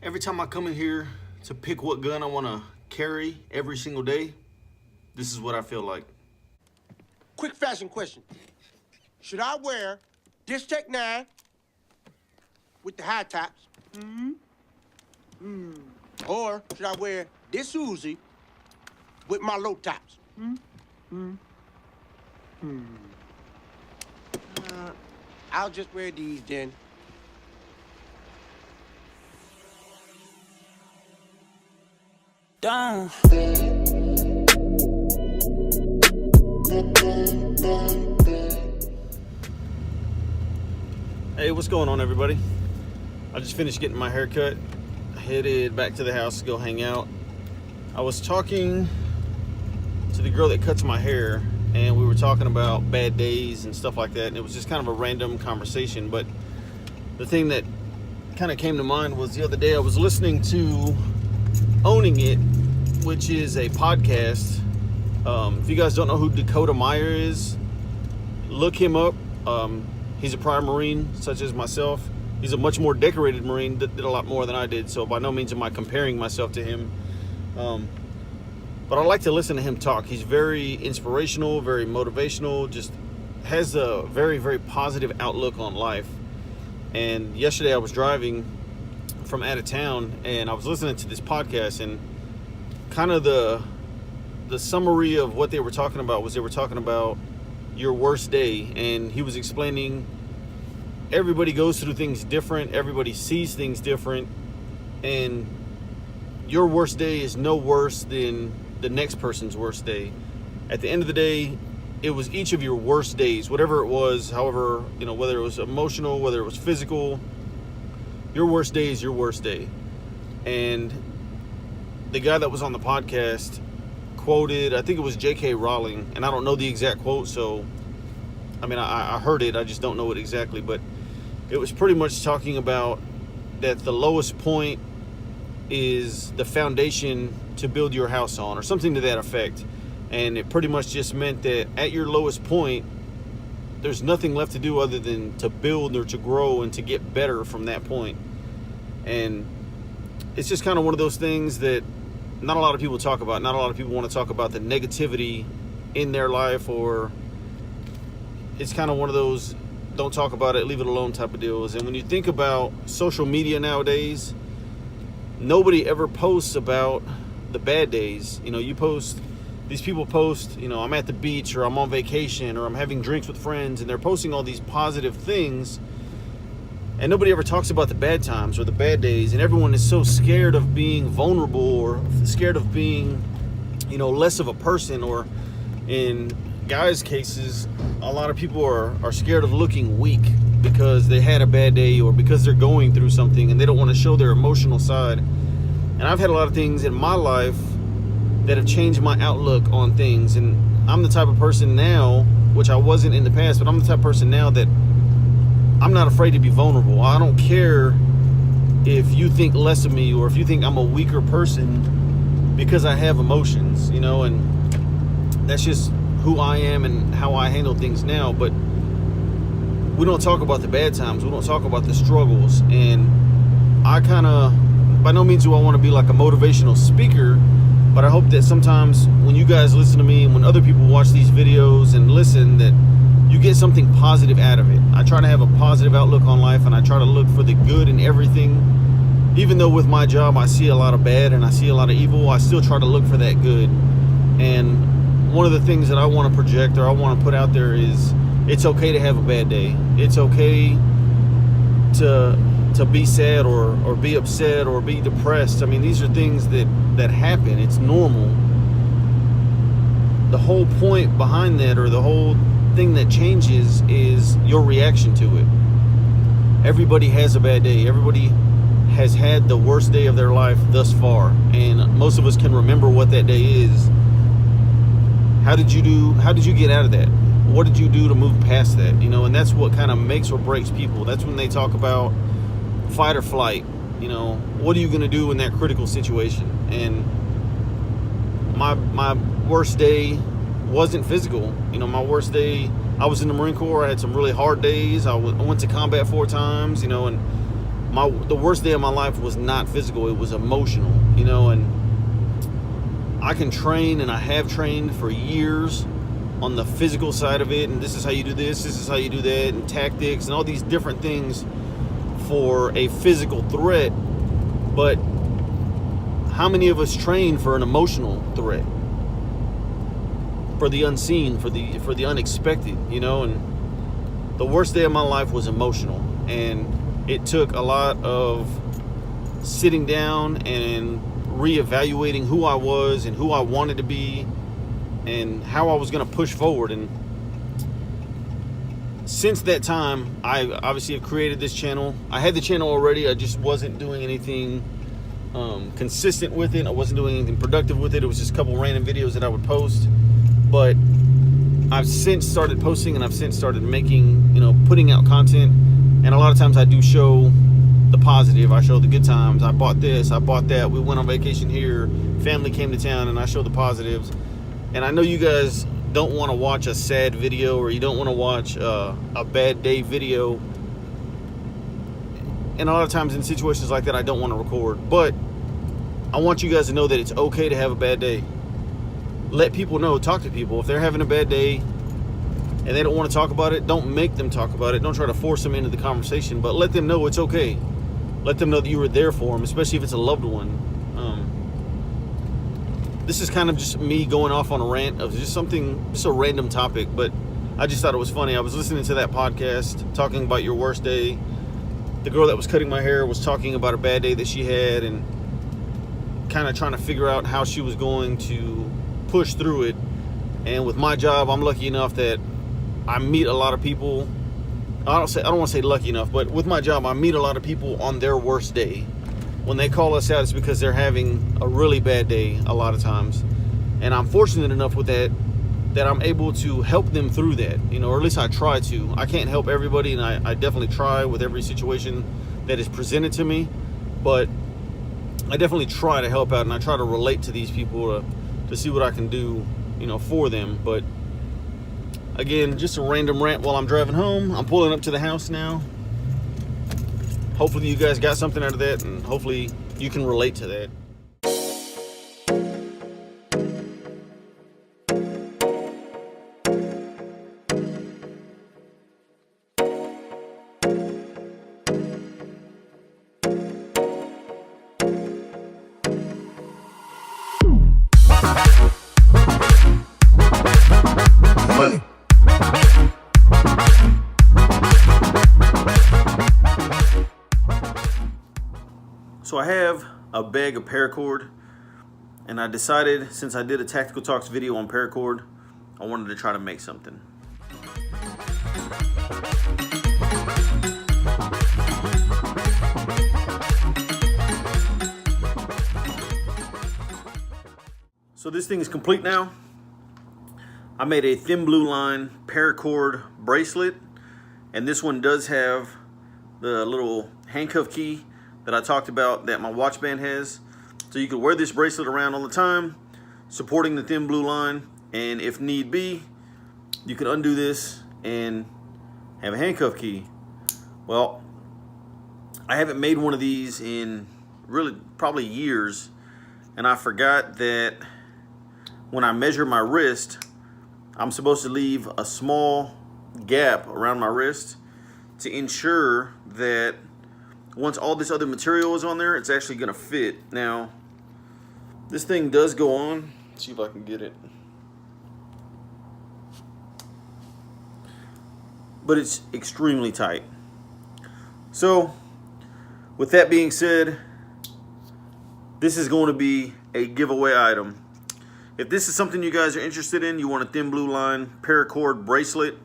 Every time I come in here to pick what gun I want to carry every single day, this is what I feel like. Quick fashion question. Should I wear this Tech 9 with the high tops? Or should I wear this Uzi with my low tops? I'll just wear these then. Done. Hey, what's going on, everybody? I just finished getting my hair cut. Headed back to the house to go hang out. I was talking to the girl that cuts my hair, and we were talking about bad days and stuff like that, and it was just kind of a random conversation. But the thing that kind of came to mind was the other day I was listening to Owning It, which is a podcast. If you guys don't know who Dakota Meyer is, look him up. He's a prior Marine, such as myself. He's a much more decorated Marine, did a lot more than I did, so by no means am I comparing myself to him. But I like to listen to him talk. He's very inspirational, very motivational, just has a very, very positive outlook on life. And yesterday I was driving from out of town, and I was listening to this podcast, and kind of the summary of what they were talking about was they were talking about your worst day, and he was explaining everybody goes through things different, everybody sees things different, and your worst day is no worse than the next person's worst day. At the end of the day, it was each of your worst days, whatever it was, however, whether it was emotional, whether it was physical, your worst day is your worst day. And the guy that was on the podcast quoted, I think it was J.K. Rowling, and I don't know the exact quote, so I heard it, I just don't know it exactly, but it was pretty much talking about that the lowest point is the foundation to build your house on, or something to that effect. And it pretty much just meant that at your lowest point, there's nothing left to do other than to build or to grow and to get better from that point. And it's just kind of one of those things that not a lot of people talk about. Not a lot of people want to talk about the negativity in their life, or it's kind of one of those don't talk about it, leave it alone type of deals. And when you think about social media nowadays, nobody ever posts about the bad days. These people post, I'm at the beach, or I'm on vacation, or I'm having drinks with friends, and they're posting all these positive things, and nobody ever talks about the bad times or the bad days. And everyone is so scared of being vulnerable, or scared of being, less of a person, or in guys' cases, a lot of people are scared of looking weak because they had a bad day, or because they're going through something and they don't want to show their emotional side. And I've had a lot of things in my life that have changed my outlook on things, and I'm the type of person now, which I wasn't in the past, but I'm the type of person now that I'm not afraid to be vulnerable. I don't care if you think less of me, or if you think I'm a weaker person because I have emotions, and that's just who I am and how I handle things now. But we don't talk about the bad times. We don't talk about the struggles. And I kind of, by no means do I want to be like a motivational speaker, but I hope that sometimes when you guys listen to me, and when other people watch these videos and listen, that you get something positive out of it. I try to have a positive outlook on life, and I try to look for the good in everything. Even though with my job I see a lot of bad and I see a lot of evil, I still try to look for that good. And one of the things that I want to project, or I want to put out there, is it's okay to have a bad day. It's okay to be sad, or be upset, or be depressed. These are things that happen. It's normal. The whole point behind that, or the whole thing that changes, is your reaction to it. Everybody has a bad day. Everybody has had the worst day of their life thus far, and most of us can remember what that day is. How did you get out of that? What did you do to move past that? And that's what kind of makes or breaks people. That's when they talk about fight or flight. What are you going to do in that critical situation? And my worst day wasn't physical. My worst day, I was in the Marine Corps. I had some really hard days. I went to combat 4 times, and the worst day of my life was not physical, it was emotional, you know. And I can train, and I have trained for years on the physical side of it, and this is how you do this is how you do that, and tactics and all these different things for a physical threat. But how many of us train for an emotional threat, for the unseen, for the unexpected, you know? And the worst day of my life was emotional, and it took a lot of sitting down and reevaluating who I was and who I wanted to be and how I was going to push forward. And since that time, I obviously have created this channel. I had the channel already, I just wasn't doing anything consistent with it. I wasn't doing anything productive with it. It was just a couple random videos that I would post. But I've since started posting, and I've since started making, you know, putting out content. And a lot of times I do show the positive. I show the good times. I bought this, I bought that. We went on vacation here. Family came to town, and I show the positives. And I know you guys don't want to watch a sad video, or you don't want to watch a bad day video. And a lot of times in situations like that, I don't want to record. But I want you guys to know that it's okay to have a bad day. Let people know, talk to people. If they're having a bad day and they don't want to talk about it, don't make them talk about it. Don't try to force them into the conversation, but let them know it's okay. Let them know that you were there for them, especially if it's a loved one. This is kind of just me going off on a rant of just a random topic, but I just thought it was funny. I was listening to that podcast talking about your worst day. The girl that was cutting my hair was talking about a bad day that she had, and kind of trying to figure out how she was going to push through it. And with my job, I'm lucky enough that I meet a lot of people. I don't want to say lucky enough, but with my job, I meet a lot of people on their worst day. When they call us out, it's because they're having a really bad day a lot of times. And I'm fortunate enough with that I'm able to help them through that, you know, or at least I try to. I can't help everybody, and I definitely try with every situation that is presented to me, but I definitely try to help out, and I try to relate to these people to see what I can do, you know, for them. But again, just a random rant while I'm driving home. I'm pulling up to the house now. Hopefully you guys got something out of that, and hopefully you can relate to that. Money. So I have a bag of paracord, and I decided, since I did a Tactical Talks video on paracord, I wanted to try to make something. So this thing is complete now. I made a thin blue line paracord bracelet, and this one does have the little handcuff key that I talked about that my watch band has. So you can wear this bracelet around all the time, supporting the thin blue line, and if need be, you can undo this and have a handcuff key. Well, I haven't made one of these in really probably years, and I forgot that when I measure my wrist, I'm supposed to leave a small gap around my wrist to ensure that once all this other material is on there, it's actually gonna fit. Now, this thing does go on. Let's see if I can get it. But it's extremely tight. So, with that being said, this is going to be a giveaway item. If this is something you guys are interested in, you want a thin blue line paracord bracelet.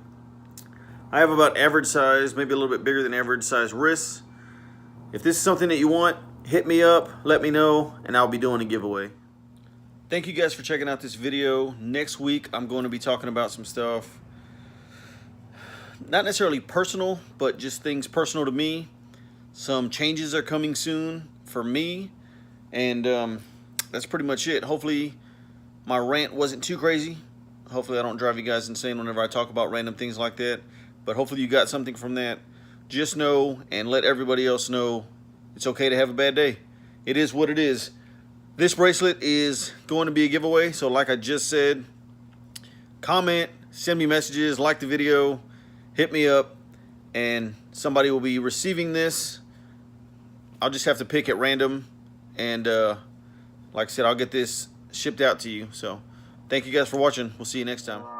I have about average size, maybe a little bit bigger than average size wrists. If this is something that you want, hit me up, let me know, and I'll be doing a giveaway. Thank you guys for checking out this video. Next week, I'm going to be talking about some stuff, not necessarily personal, but just things personal to me. Some changes are coming soon for me, and that's pretty much it. Hopefully, my rant wasn't too crazy. Hopefully, I don't drive you guys insane whenever I talk about random things like that, but hopefully you got something from that. Just know and let everybody else know It's okay to have a bad day. It is what it is. This bracelet is going to be a giveaway. So like I just said, comment, send me messages, like the video, hit me up, and somebody will be receiving this. I'll just have to pick at random, and like I said, I'll get this shipped out to you. So thank you guys for watching. We'll see you next time.